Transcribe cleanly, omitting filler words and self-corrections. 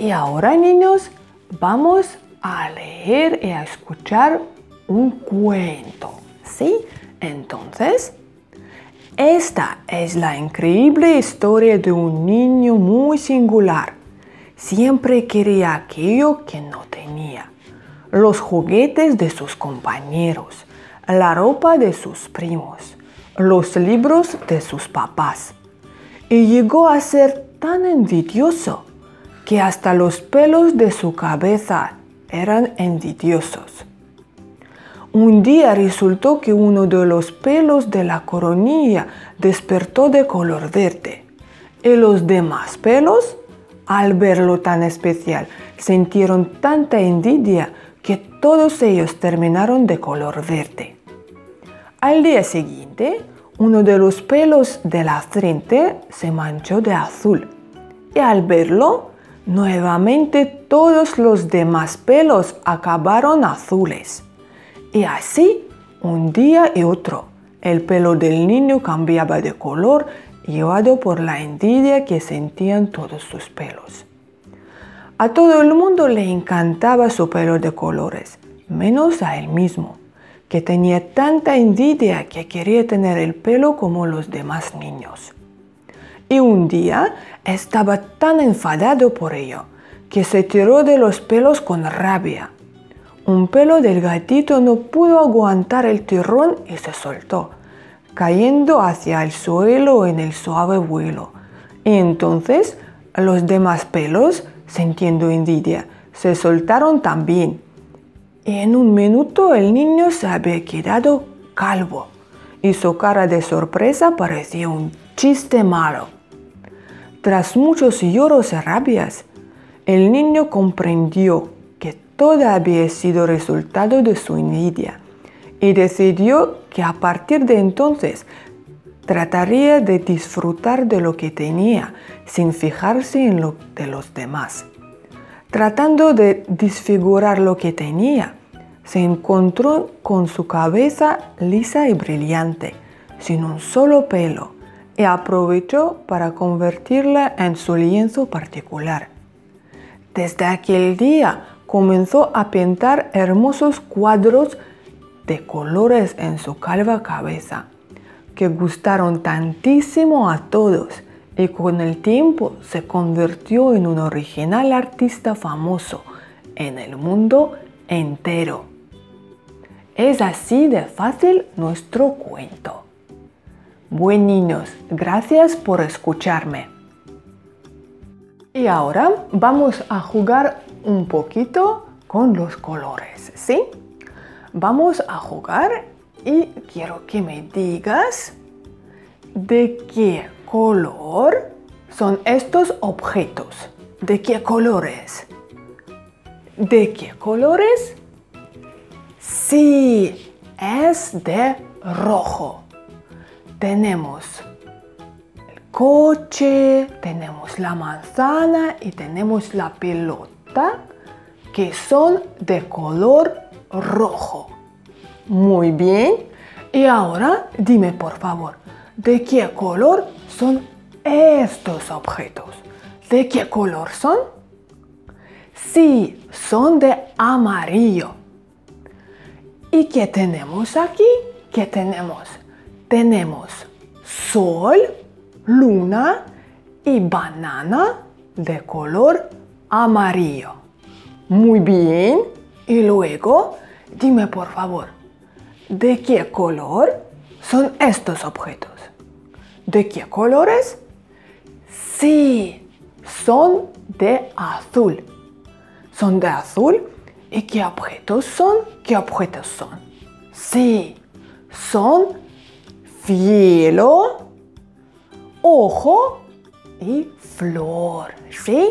Y ahora, niños, vamos a leer y a escuchar un cuento, ¿sí? Entonces, esta es la increíble historia de un niño muy singular. Siempre quería aquello que no tenía. Los juguetes de sus compañeros, la ropa de sus primos, los libros de sus papás. Y llegó a ser tan envidioso que hasta los pelos de su cabeza eran envidiosos. Un día resultó que uno de los pelos de la coronilla despertó de color verde, y los demás pelos, al verlo tan especial, sintieron tanta envidia que todos ellos terminaron de color verde. Al día siguiente, uno de los pelos de la frente se manchó de azul, y al verlo, nuevamente todos los demás pelos acabaron azules. Y así, un día y otro, el pelo del niño cambiaba de color, llevado por la envidia que sentían todos sus pelos. A todo el mundo le encantaba su pelo de colores, menos a él mismo, que tenía tanta envidia que quería tener el pelo como los demás niños. Y un día estaba tan enfadado por ello, que se tiró de los pelos con rabia. Un pelo del gatito no pudo aguantar el tirón y se soltó, cayendo hacia el suelo en el suave vuelo. Y entonces los demás pelos, sintiendo envidia, se soltaron también. Y en un minuto el niño se había quedado calvo, y su cara de sorpresa parecía un chiste malo. Tras muchos lloros y rabias, el niño comprendió que todo había sido resultado de su envidia y decidió que a partir de entonces trataría de disfrutar de lo que tenía sin fijarse en lo de los demás. Tratando de desfigurar lo que tenía, se encontró con su cabeza lisa y brillante, sin un solo pelo, y aprovechó para convertirla en su lienzo particular. Desde aquel día comenzó a pintar hermosos cuadros de colores en su calva cabeza, que gustaron tantísimo a todos, y con el tiempo se convirtió en un original artista famoso en el mundo entero. Es así de fácil nuestro cuento. Bueno, niños, gracias por escucharme. Y ahora vamos a jugar un poquito con los colores, ¿sí? Vamos a jugar y quiero que me digas de qué color son estos objetos. ¿De qué colores? ¿De qué colores? Sí, es de rojo. Tenemos el coche, tenemos la manzana y tenemos la pelota, que son de color rojo. Muy bien. Y ahora dime por favor, ¿de qué color son estos objetos? ¿De qué color son? Sí, son de amarillo. ¿Y qué tenemos aquí? ¿Qué tenemos? Tenemos sol, luna y banana de color amarillo. Muy bien. Y luego, dime por favor, ¿de qué color son estos objetos? ¿De qué colores? Sí, son de azul. ¿Son de azul? ¿Y qué objetos son? ¿Qué objetos son? Sí, son cielo, ojo y flor, ¿sí?